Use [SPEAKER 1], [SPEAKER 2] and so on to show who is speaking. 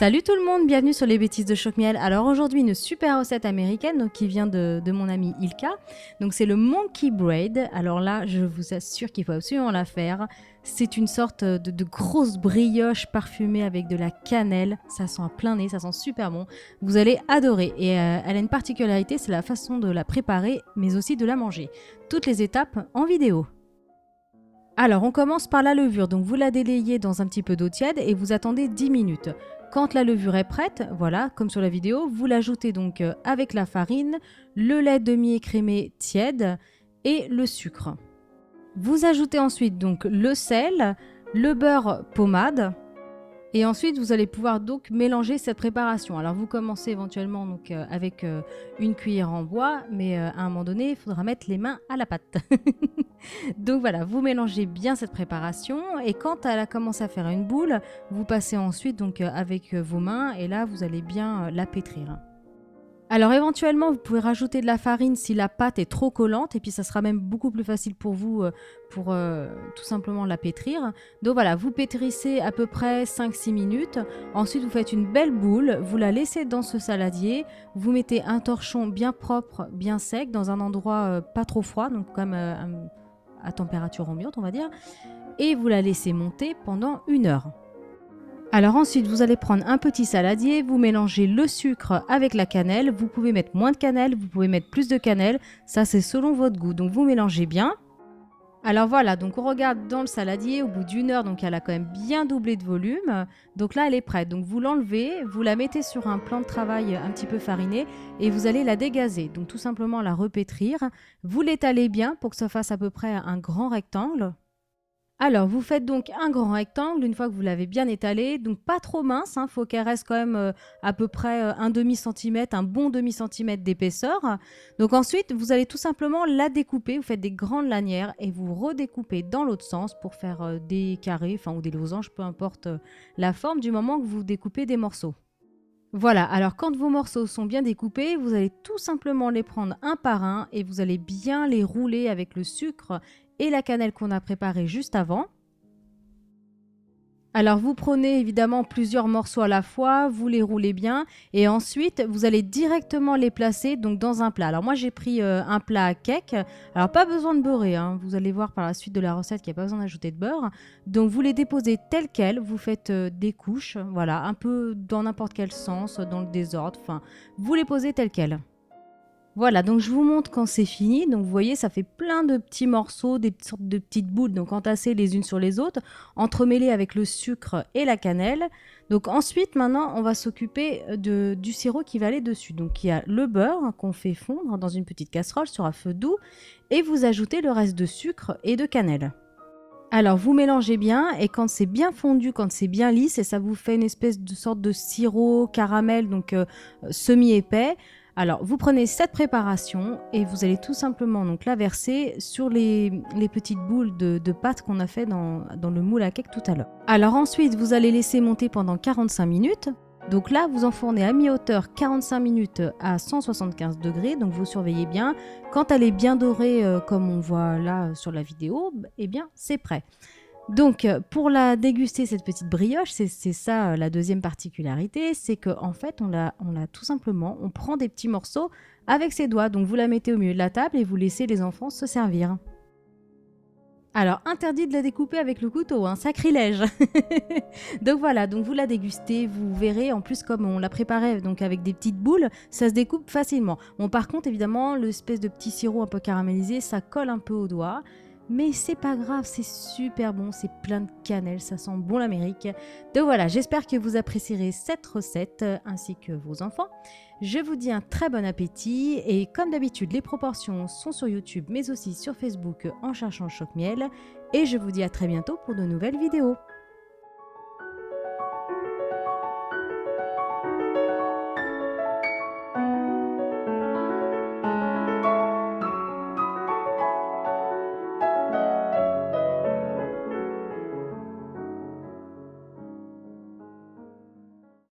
[SPEAKER 1] Salut tout le monde, bienvenue sur les bêtises de Choc-Miel. Alors aujourd'hui une super recette américaine donc, qui vient de mon ami Ilka. Donc c'est le Monkey Braid. Alors là je vous assure qu'il faut absolument la faire. C'est une sorte de grosse brioche parfumée avec de la cannelle. Ça sent à plein nez, ça sent super bon. Vous allez adorer et elle a une particularité, c'est la façon de la préparer mais aussi de la manger. Toutes les étapes en vidéo. Alors on commence par la levure, donc vous la délayez dans un petit peu d'eau tiède et vous attendez 10 minutes. Quand la levure est prête, voilà, comme sur la vidéo, vous l'ajoutez donc avec la farine, le lait demi-écrémé tiède et le sucre. Vous ajoutez ensuite donc le sel, le beurre pommade et ensuite vous allez pouvoir donc mélanger cette préparation. Alors vous commencez éventuellement donc avec une cuillère en bois, mais à un moment donné, il faudra mettre les mains à la pâte. Donc voilà, vous mélangez bien cette préparation et quand elle a commencé à faire une boule, vous passez ensuite donc avec vos mains et là vous allez bien la pétrir. Alors éventuellement vous pouvez rajouter de la farine si la pâte est trop collante et puis ça sera même beaucoup plus facile pour vous pour tout simplement la pétrir. Donc voilà, vous pétrissez à peu près 5-6 minutes, ensuite vous faites une belle boule, vous la laissez dans ce saladier, vous mettez un torchon bien propre, bien sec dans un endroit pas trop froid, donc quand même à température ambiante on va dire, et vous la laissez monter pendant 1 heure. Alors ensuite vous allez prendre un petit saladier, vous mélangez le sucre avec la cannelle, vous pouvez mettre moins de cannelle, vous pouvez mettre plus de cannelle, ça c'est selon votre goût, donc vous mélangez bien. Alors voilà, donc on regarde dans le saladier au bout d'1 heure, donc elle a quand même bien doublé de volume, donc là elle est prête, donc vous l'enlevez, vous la mettez sur un plan de travail un petit peu fariné et vous allez la dégazer, donc tout simplement la repétrir, vous l'étalez bien pour que ça fasse à peu près un grand rectangle. Alors, vous faites donc un grand rectangle une fois que vous l'avez bien étalé, donc pas trop mince, faut qu'elle reste quand même à peu près un demi-centimètre, un bon demi-centimètre d'épaisseur. Donc ensuite, vous allez tout simplement la découper, vous faites des grandes lanières et vous redécoupez dans l'autre sens pour faire des carrés, ou des losanges, peu importe la forme, du moment que vous découpez des morceaux. Voilà, alors quand vos morceaux sont bien découpés, vous allez tout simplement les prendre un par un et vous allez bien les rouler avec le sucre et la cannelle qu'on a préparée juste avant. Alors vous prenez évidemment plusieurs morceaux à la fois, vous les roulez bien et ensuite vous allez directement les placer donc dans un plat. Alors moi j'ai pris un plat à cake, alors pas besoin de beurrer, vous allez voir par la suite de la recette qu'il n'y a pas besoin d'ajouter de beurre. Donc vous les déposez tels quels, vous faites des couches, voilà, un peu dans n'importe quel sens, dans le désordre, vous les posez tels quels. Voilà, donc je vous montre quand c'est fini. Donc vous voyez, ça fait plein de petits morceaux, des sortes de petites boules, donc entassées les unes sur les autres, entremêlées avec le sucre et la cannelle. Donc ensuite, maintenant, on va s'occuper du sirop qui va aller dessus. Donc il y a le beurre qu'on fait fondre dans une petite casserole sur un feu doux et vous ajoutez le reste de sucre et de cannelle. Alors vous mélangez bien et quand c'est bien fondu, quand c'est bien lisse et ça vous fait une espèce de sorte de sirop caramel, donc semi-épais. Alors vous prenez cette préparation et vous allez tout simplement donc la verser sur les petites boules de pâte qu'on a fait dans le moule à cake tout à l'heure. Alors ensuite vous allez laisser monter pendant 45 minutes. Donc là, vous enfournez à mi-hauteur 45 minutes à 175 degrés, donc vous surveillez bien. Quand elle est bien dorée, comme on voit là sur la vidéo, eh bien c'est prêt. Donc pour la déguster, cette petite brioche, c'est ça la deuxième particularité, c'est qu'en fait on la tout simplement, on prend des petits morceaux avec ses doigts. Donc vous la mettez au milieu de la table et vous laissez les enfants se servir. Alors, interdit de la découper avec le couteau, sacrilège. Donc voilà, donc vous la dégustez, vous verrez, en plus comme on l'a préparé donc avec des petites boules, ça se découpe facilement. Bon, par contre, évidemment, l'espèce de petit sirop un peu caramélisé, ça colle un peu aux doigts. Mais c'est pas grave, c'est super bon, c'est plein de cannelle, ça sent bon l'Amérique. Donc voilà, j'espère que vous apprécierez cette recette ainsi que vos enfants. Je vous dis un très bon appétit et comme d'habitude, les proportions sont sur YouTube mais aussi sur Facebook en cherchant Choc-Miel. Et je vous dis à très bientôt pour de nouvelles vidéos.